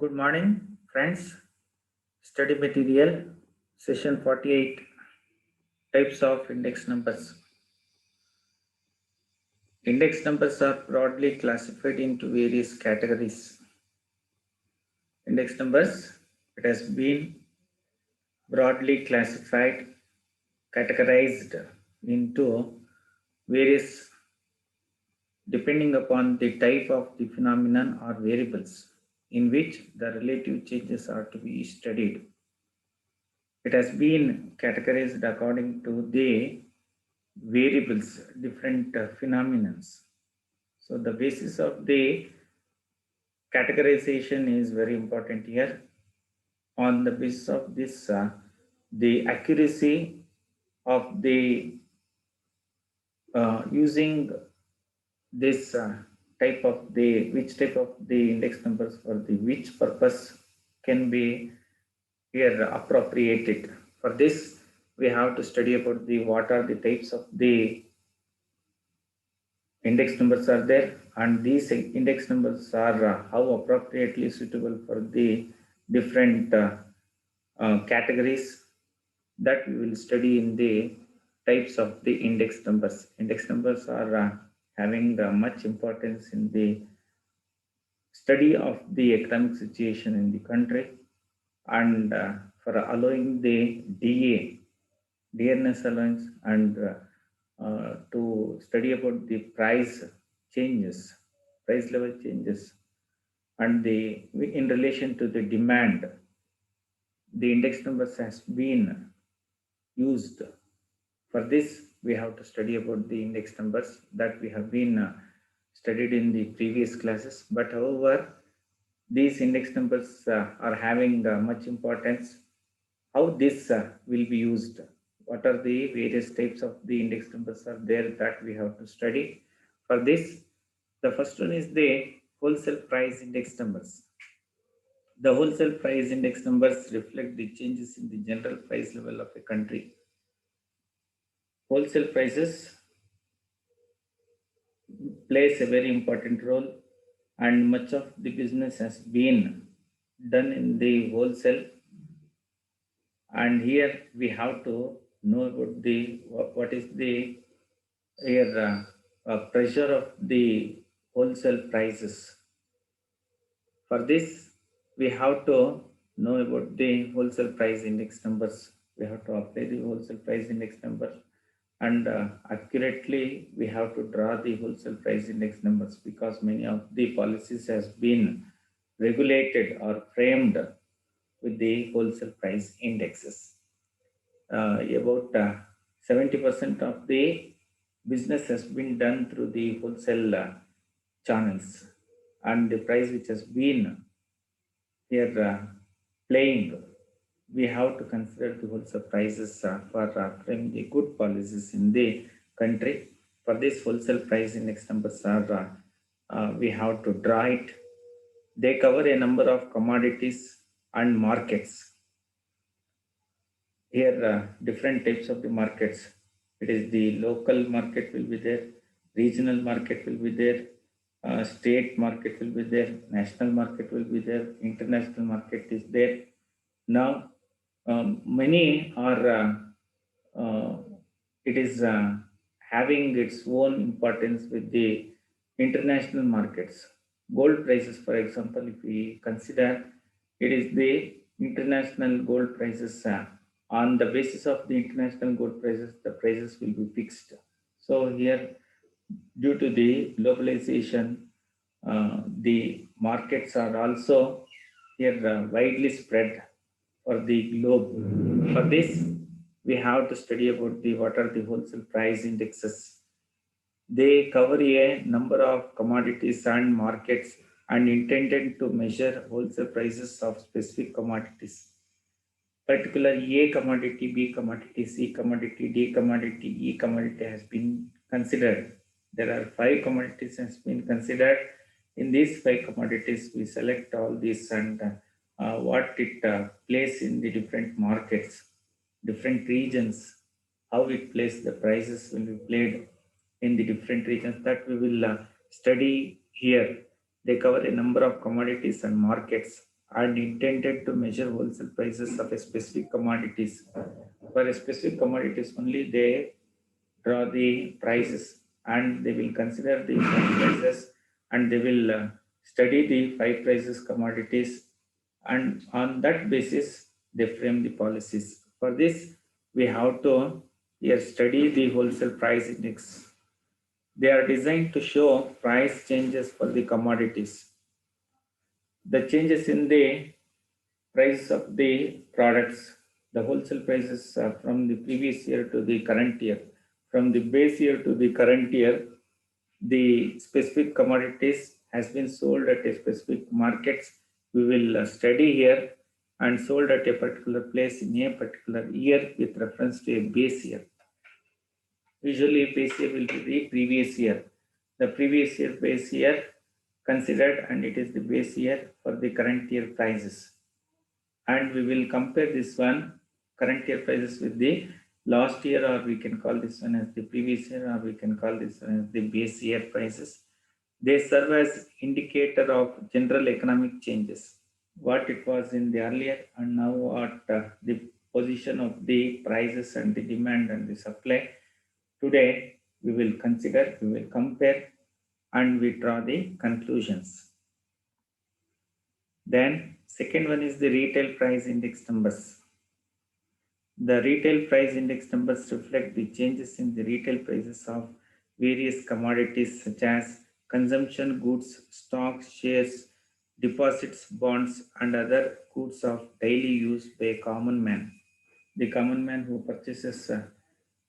Good morning, friends. Study material, session 48, types of index numbers. Index numbers are broadly classified into various categories. Index numbers, it has been broadly classified, categorized into various depending upon the type of the phenomenon or variables in which the relative changes are to be studied. It has been categorized according to the variables, different phenomenons. So the basis of the categorization is very important here. On the basis of this, the accuracy of the using this type of the which type of the index numbers for the which purpose can be here appropriated. For this, we have to study about the what are the types of the index numbers are there, and these index numbers are how appropriately suitable for the different categories that we will study in the types of the index numbers. Index numbers are having much importance in the study of the economic situation in the country, and for allowing the dearness allowance, and to study about the price changes, price level changes, and the in relation to the demand, the index numbers has been used. For this, we have to study about the index numbers that we have been studied in the previous classes. But however, these index numbers are having much importance. How this will be used? What are the various types of the index numbers are there that we have to study? For this, the first one is the wholesale price index numbers. The wholesale price index numbers reflect the changes in the general price level of a country. Wholesale prices plays a very important role, and much of the business has been done in the wholesale. And here we have to know about the what is the here pressure of the wholesale prices. For this, we have to know about the wholesale price index numbers. We have to apply the wholesale price index number, and accurately we have to draw the wholesale price index numbers, because many of the policies has been regulated or framed with the wholesale price indexes. About 70% of the business has been done through the wholesale channels, and the price which has been here playing, we have to consider the wholesale prices for framing the good policies in the country. For this, wholesale price index numbers are we have to draw it. They cover a number of commodities and markets. Here different types of the markets. It is the local market will be there, regional market will be there, state market will be there, national market will be there, international market is there. Now many are uh, it is having its own importance with the international markets. Gold prices, for example, if we consider, it is the international gold prices. On the basis of the international gold prices, the prices will be fixed. So here, due to the globalization, the markets are also here widely spread for the globe. For this, we have to study about the what are the wholesale price indexes. They cover a number of commodities and markets, and intended to measure wholesale prices of specific commodities. Particular A commodity, B commodity, C commodity, D commodity, E commodity has been considered. There are 5 commodities has been considered. In these 5 commodities, we select all these, and what it plays in the different markets, different regions, how it plays, the prices will be played in the different regions, that we will study here. They cover a number of commodities and markets, and intended to measure wholesale prices of a specific commodities. For a specific commodities only, they draw the prices and they will consider the five prices, and they will study the five prices commodities, and on that basis they frame the policies. For this, we have to here study the wholesale price index. They are designed to show price changes for the commodities. The changes in the price of the products, the wholesale prices from the previous year to the current year, from the base year to the current year, the specific commodities has been sold at a specific markets. We will study here and sold at a particular place in a particular year with reference to a base year. Usually base year will be the previous year. The previous year base year considered, and it is the base year for the current year prices. And we will compare this one current year prices with the last year, or we can call this one as the previous year, or we can call this one as the base year prices. They serve as indicator of general economic changes, what it was in the earlier and now what the position of the prices and the demand and the supply. Today we will consider, we will compare, and we draw the conclusions. Then second one is the retail price index numbers. The retail price index numbers reflect the changes in the retail prices of various commodities such as consumption goods, stocks, shares, deposits, bonds, and other goods of daily use by a common man. The common man who purchases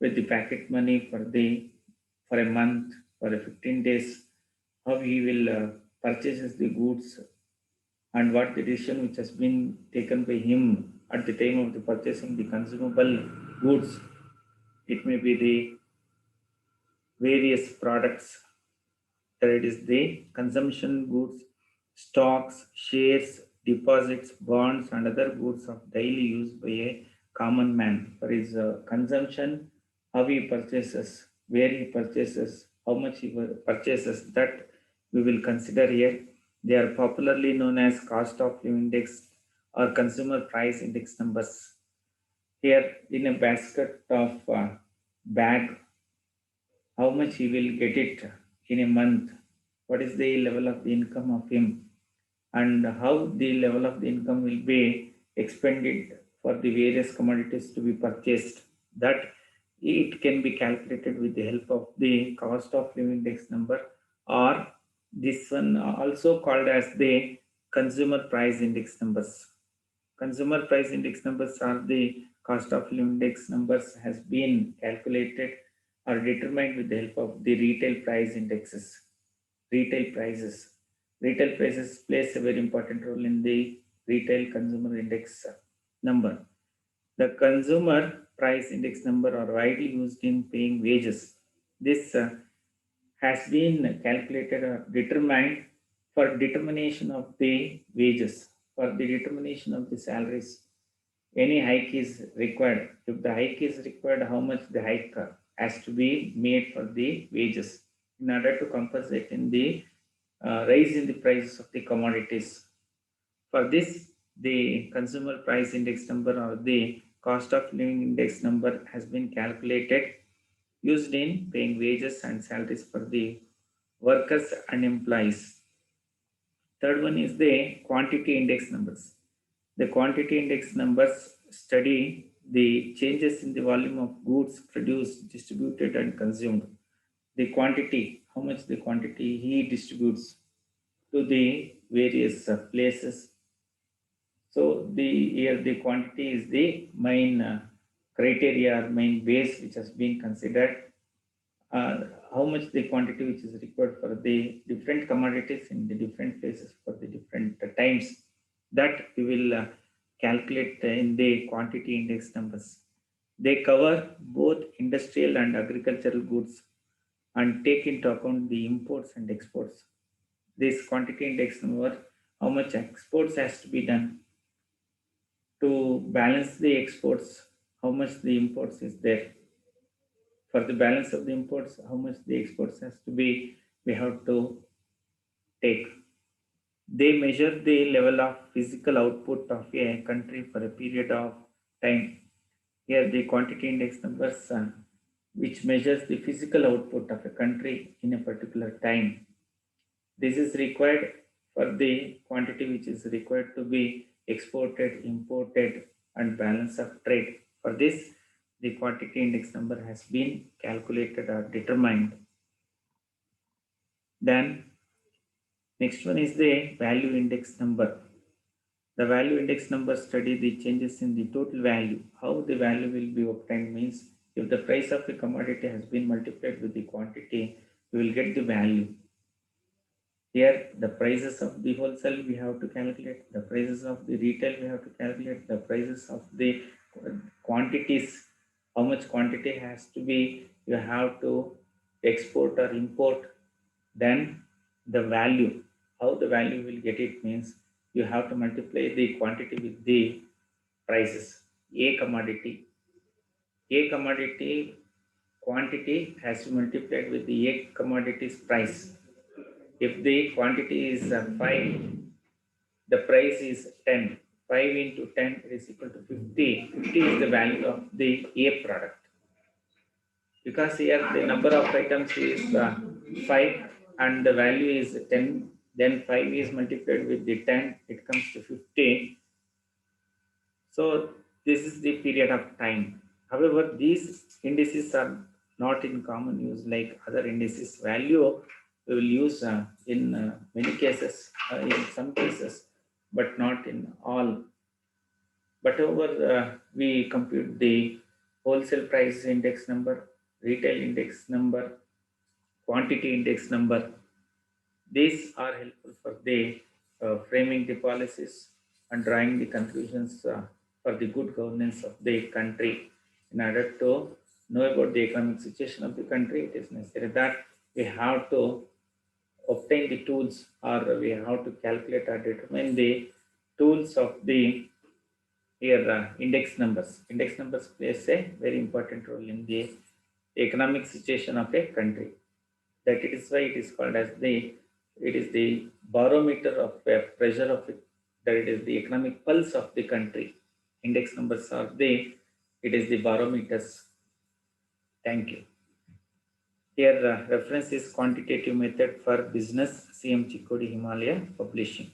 with the packet money for a month, for a 15 days, how he will purchases the goods, and what the decision which has been taken by him at the time of the purchasing the consumable goods. It may be the various products, that it is the consumption goods, stocks, shares, deposits, bonds, and other goods of daily use by a common man for his consumption, how he purchases, where he purchases, how much he purchases, that we will consider here. They are popularly known as cost of living index or consumer price index numbers. Here, in a basket of bag, how much he will get it in a month, what is the level of the income of him, and how the level of the income will be expended for the various commodities to be purchased. That it can be calculated with the help of the cost of living index number, or this one also called as the consumer price index numbers. Consumer price index numbers are the cost of living index numbers has been calculated or determined with the help of the retail price indexes. Retail prices. Retail prices plays a very important role in the retail consumer index number. The consumer price index number are widely used in paying wages. This has been calculated or determined for determination of the wages, for the determination of the salaries. Any hike is required. If the hike is required, how much the hike has to be made for the wages in order to compensate in the rise in the prices of the commodities. For this, the consumer price index number or the cost of living index number has been calculated used in paying wages and salaries for the workers and employees. Third one is the quantity index numbers. The quantity index numbers study the changes in the volume of goods produced, distributed, and consumed. The quantity, how much the quantity he distributes to the various places. So the here the quantity is the main criteria, main base which has been considered. How much the quantity which is required for the different commodities in the different places for the different times, that we will calculate in the quantity index numbers. They cover both industrial and agricultural goods and take into account the imports and exports. This quantity index number, how much exports has to be done to balance the exports, how much the imports is there. For the balance of the imports, how much the exports has to be, we have to take. They measure the level of physical output of a country for a period of time. Here the quantity index numbers which measures the physical output of a country in a particular time. This is required for the quantity which is required to be exported, imported, and balance of trade. For this, the quantity index number has been calculated or determined. Then next one is the value index number. The value index number study the changes in the total value. How the value will be obtained means if the price of a commodity has been multiplied with the quantity, we will get the value. Here, the prices of the wholesale we have to calculate, the prices of the retail we have to calculate, the prices of the quantities, how much quantity has to be, you have to export or import. Then the value, how the value will get it means you have to multiply the quantity with the prices. A commodity quantity has to multiply with the A commodity's price. If the quantity is 5, the price is 10. 5 into 10 is equal to 50. 50 is the value of the A product. Because here the number of items is 5 and the value is 10, then 5 is multiplied with the 10, it comes to 50. So this is the period of time. However, these indices are not in common use like other indices. Value we will use in many cases, in some cases, but not in all. But over we compute the wholesale price index number, retail index number, quantity index number. These are helpful for the framing the policies and drawing the conclusions for the good governance of the country. In order to know about the economic situation of the country, it is necessary that we have to obtain the tools or we have to calculate or determine the tools of the here index numbers. Index numbers plays a very important role in the economic situation of a country. That it is why it is called as it is the barometer of pressure of it, that it is the economic pulse of the country. Index numbers are it is the barometers. Thank you. Here reference is quantitative method for business, CM Chikodi Himalaya Publishing.